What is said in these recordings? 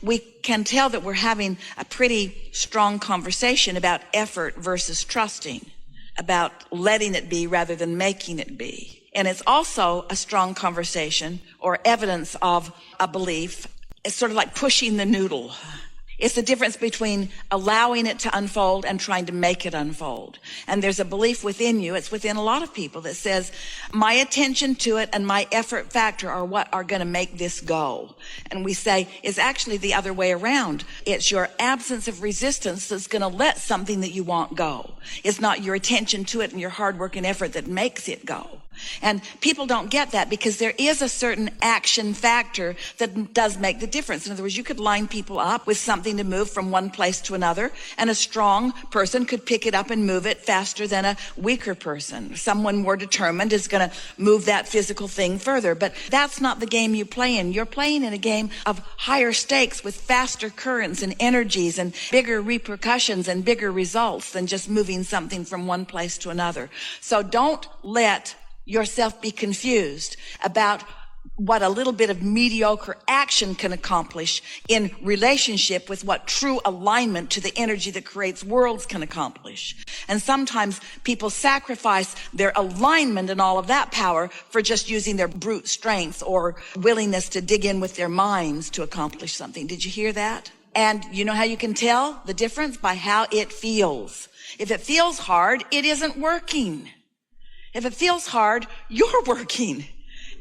we can tell that we're having a pretty strong conversation about effort versus trusting, about letting it be rather than making it be. And it's also a strong conversation or evidence of a belief. It's sort of like pushing the noodle. It's the difference between allowing it to unfold and trying to make it unfold. And there's a belief within you, it's within a lot of people, that says, my attention to it and my effort factor are what are going to make this go. And we say, it's actually the other way around. It's your absence of resistance that's going to let something that you want go. It's not your attention to it and your hard work and effort that makes it go. And people don't get that because there is a certain action factor that does make the difference. In other words, you could line people up with something to move from one place to another, and a strong person could pick it up and move it faster than a weaker person. Someone more determined is going to move that physical thing further. But that's not the game you play in. You're playing in a game of higher stakes with faster currents and energies and bigger repercussions and bigger results than just moving something from one place to another. So don't let yourself be confused about what a little bit of mediocre action can accomplish in relationship with what true alignment to the energy that creates worlds can accomplish. And sometimes people sacrifice their alignment and all of that power for just using their brute strength or willingness to dig in with their minds to accomplish something. Did you hear that? And you know how you can tell the difference? By how it feels. If it feels hard, it isn't working. If it feels hard, you're working.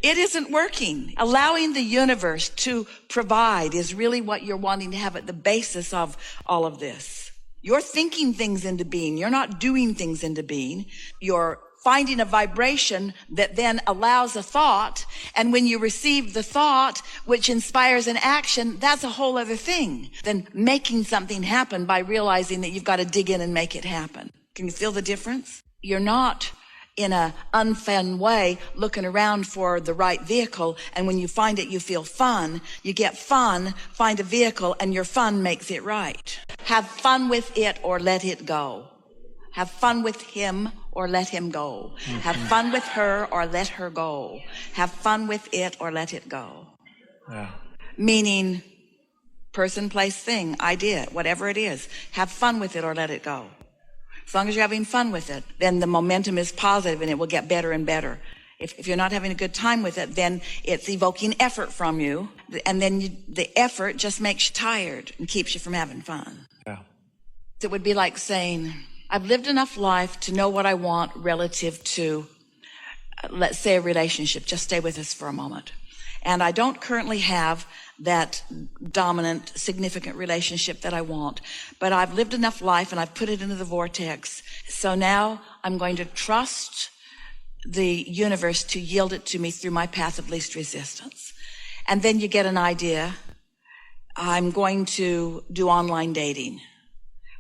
It isn't working. Allowing the universe to provide is really what you're wanting to have at the basis of all of this. You're thinking things into being. You're not doing things into being. You're finding a vibration that then allows a thought. And when you receive the thought, which inspires an action, that's a whole other thing than making something happen by realizing that you've got to dig in and make it happen. Can you feel the difference? You're not in a unfun way looking around for the right vehicle, and when you find it you feel fun. You get fun, find a vehicle, and your fun makes it right. Have fun with it or let it go. Have fun with him or let him go. Have fun with her or let her go. Have fun with it or let it go. Yeah. Meaning person, place, thing, idea, whatever it is. Have fun with it or let it go. As long as you're having fun with it, then the momentum is positive and it will get better and better. If you're not having a good time with it, then it's evoking effort from you. And then the effort just makes you tired and keeps you from having fun. Yeah. It would be like saying, I've lived enough life to know what I want relative to, let's say, a relationship. Just stay with us for a moment. And I don't currently have that dominant, significant relationship that I want. But I've lived enough life and I've put it into the vortex. So now I'm going to trust the universe to yield it to me through my path of least resistance. And then you get an idea. I'm going to do online dating.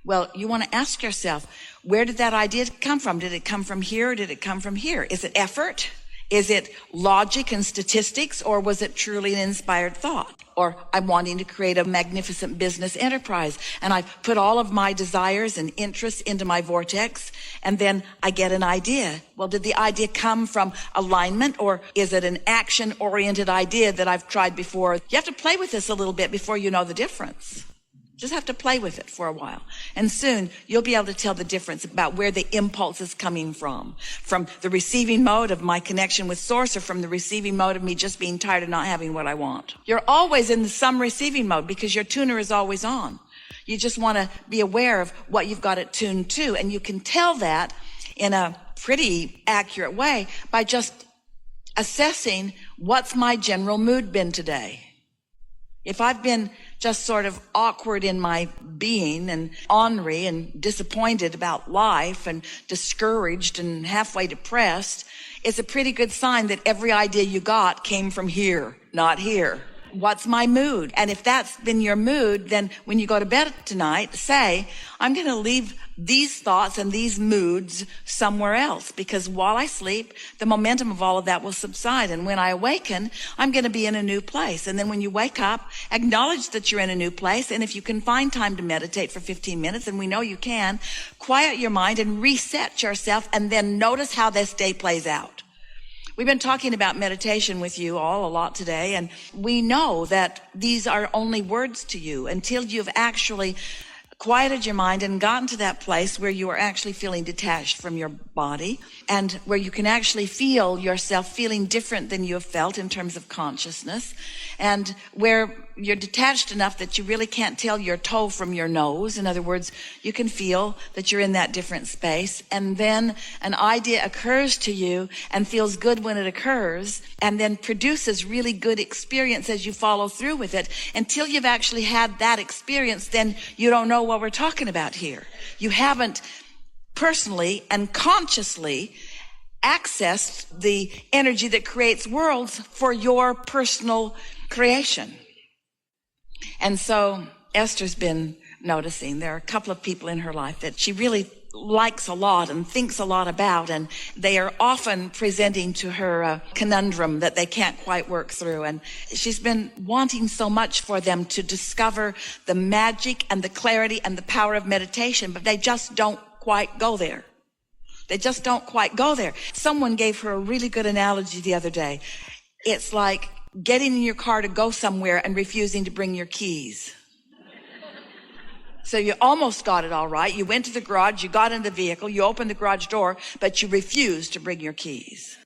Well, you want to ask yourself, where did that idea come from? Did it come from here or did it come from here? Is it effort? Is it logic and statistics, or was it truly an inspired thought? Or I'm wanting to create a magnificent business enterprise, and I put all of my desires and interests into my vortex, and then I get an idea. Well, did the idea come from alignment, or is it an action-oriented idea that I've tried before? You have to play with this a little bit before you know the difference. Just have to play with it for a while. And soon you'll be able to tell the difference about where the impulse is coming from the receiving mode of my connection with Source, or from the receiving mode of me just being tired of not having what I want. You're always in some receiving mode because your tuner is always on. You just want to be aware of what you've got it tuned to. And you can tell that in a pretty accurate way by just assessing what's my general mood been today. If I've been just sort of awkward in my being and ornery and disappointed about life and discouraged and halfway depressed, it's a pretty good sign that every idea you got came from here, not here. What's my mood? And if that's been your mood, then when you go to bed tonight, say, I'm going to leave these thoughts and these moods somewhere else, because while I sleep, the momentum of all of that will subside. And when I awaken, I'm going to be in a new place. And then when you wake up, acknowledge that you're in a new place. And if you can find time to meditate for 15 minutes, and we know you can, quiet your mind and reset yourself, and then notice how this day plays out. We've been talking about meditation with you all a lot today, and we know that these are only words to you until you've actually quieted your mind and gotten to that place where you are actually feeling detached from your body and where you can actually feel yourself feeling different than you have felt in terms of consciousness, and where you're detached enough that you really can't tell your toe from your nose. In other words, you can feel that you're in that different space, and then an idea occurs to you and feels good when it occurs, and then produces really good experience as you follow through with it. Until you've actually had that experience, then you don't know what we're talking about here. You haven't personally and consciously accessed the energy that creates worlds for your personal creation. And so Esther's been noticing there are a couple of people in her life that she really likes a lot and thinks a lot about, and they are often presenting to her a conundrum that they can't quite work through. And she's been wanting so much for them to discover the magic and the clarity and the power of meditation, but they just don't quite go there. They just don't quite go there. Someone gave her a really good analogy the other day. It's like getting in your car to go somewhere and refusing to bring your keys. So you almost got it all right. You went to the garage, you got in the vehicle, you opened the garage door, but you refused to bring your keys.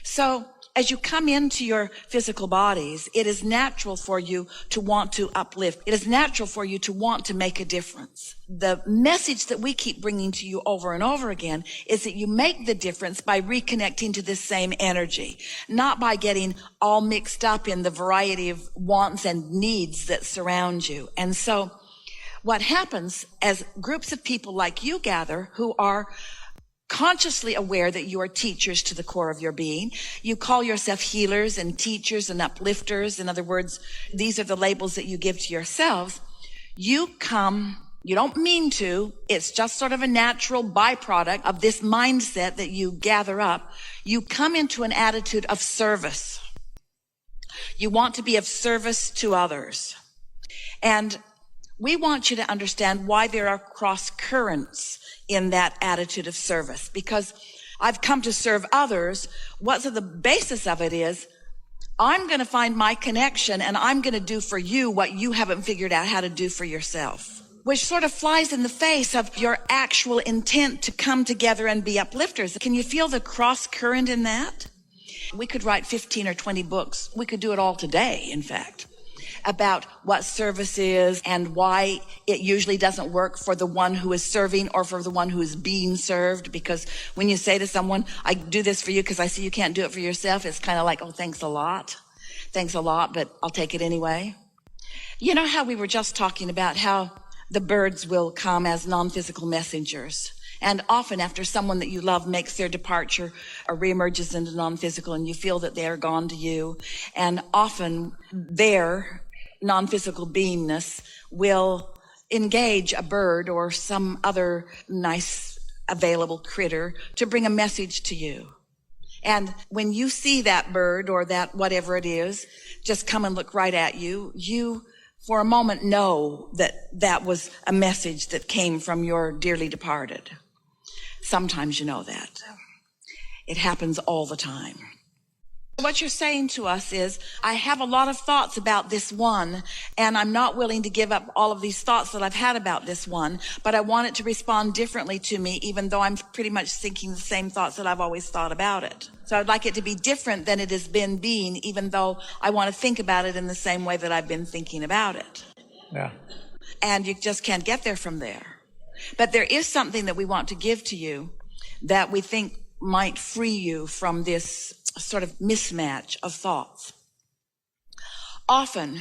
So as you come into your physical bodies, it is natural for you to want to uplift. It is natural for you to want to make a difference. The message that we keep bringing to you over and over again is that you make the difference by reconnecting to this same energy, not by getting all mixed up in the variety of wants and needs that surround you. And so what happens as groups of people like you gather who are consciously aware that you are teachers to the core of your being. You call yourself healers and teachers and uplifters. In other words, these are the labels that you give to yourselves. You come, you don't mean to, it's just sort of a natural byproduct of this mindset that you gather up. You come into an attitude of service. You want to be of service to others. And we want you to understand why there are cross currents in that attitude of service, because I've come to serve others. What's the basis of it is I'm going to find my connection and I'm going to do for you what you haven't figured out how to do for yourself, which sort of flies in the face of your actual intent to come together and be uplifters. Can you feel the cross current in that? We could write 15 or 20 books. We could do it all today, in fact, about what service is and why it usually doesn't work for the one who is serving or for the one who is being served. Because when you say to someone, I do this for you because I see you can't do it for yourself, it's kind of like, oh, thanks a lot, but I'll take it anyway. You know how we were just talking about how the birds will come as non-physical messengers. And often after someone that you love makes their departure or reemerges into non-physical, and you feel that they are gone to you. And often their non-physical beingness will engage a bird or some other nice available critter to bring a message to you. And when you see that bird or that whatever it is just come and look right at you, you for a moment know that that was a message that came from your dearly departed. Sometimes you know that. It happens all the time. What you're saying to us is, I have a lot of thoughts about this one, and I'm not willing to give up all of these thoughts that I've had about this one, but I want it to respond differently to me, even though I'm pretty much thinking the same thoughts that I've always thought about it. So I'd like it to be different than it has been being, even though I want to think about it in the same way that I've been thinking about it. Yeah. And you just can't get there from there. But there is something that we want to give to you that we think might free you from this sort of mismatch of thoughts. Often,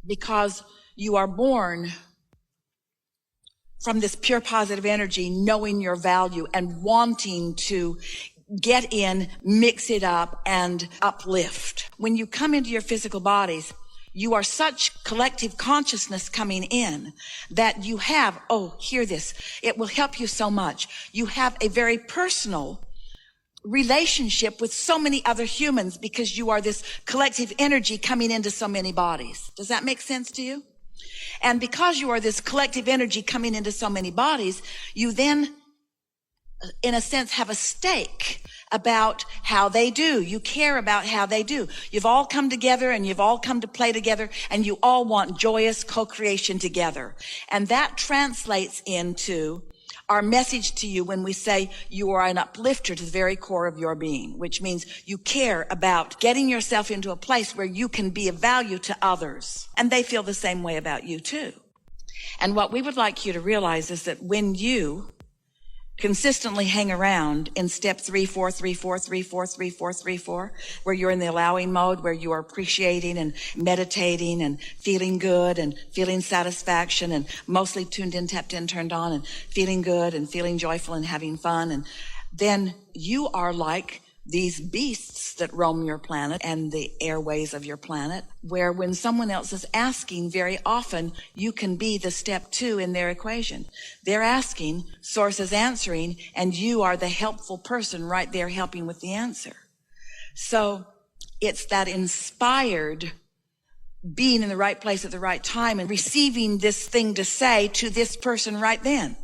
because you are born from this pure positive energy, knowing your value and wanting to get in, mix it up, and uplift. When you come into your physical bodies, you are such collective consciousness coming in that you have, oh, hear this, it will help you so much. You have a very personal relationship with so many other humans because you are this collective energy coming into so many bodies. Does that make sense to you? And because you are this collective energy coming into so many bodies, you then in a sense, have a stake about how they do. You care about how they do. You've all come together and you've all come to play together and you all want joyous co-creation together. And that translates into our message to you when we say you are an uplifter to the very core of your being, which means you care about getting yourself into a place where you can be of value to others. And they feel the same way about you too. And what we would like you to realize is that when you consistently hang around in step 3, 4, 3, 4, 3, 4, 3, 4, 3, 4, where you're in the allowing mode, where you are appreciating and meditating and feeling good and feeling satisfaction and mostly tuned in, tapped in, turned on and feeling good and feeling joyful and having fun. And then you are like these beasts that roam your planet and the airways of your planet, where when someone else is asking, very often you can be the step 2 in their equation. They're asking, Source is answering, and you are the helpful person right there helping with the answer. So it's that inspired being in the right place at the right time and receiving this thing to say to this person right then.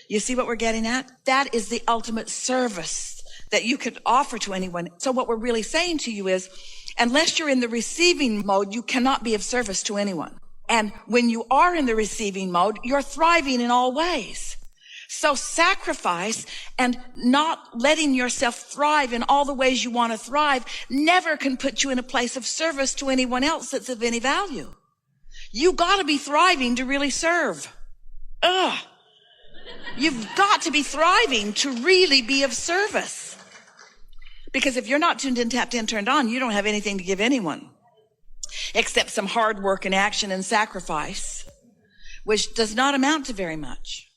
You see what we're getting at? That is the ultimate service that you could offer to anyone. So what we're really saying to you is, unless you're in the receiving mode, you cannot be of service to anyone. And when you are in the receiving mode, you're thriving in all ways. So sacrifice and not letting yourself thrive in all the ways you want to thrive never can put you in a place of service to anyone else that's of any value. You got to be thriving to really serve. You've got to be thriving to really be of service. Because if you're not tuned in, tapped in, turned on, you don't have anything to give anyone except some hard work and action and sacrifice, which does not amount to very much.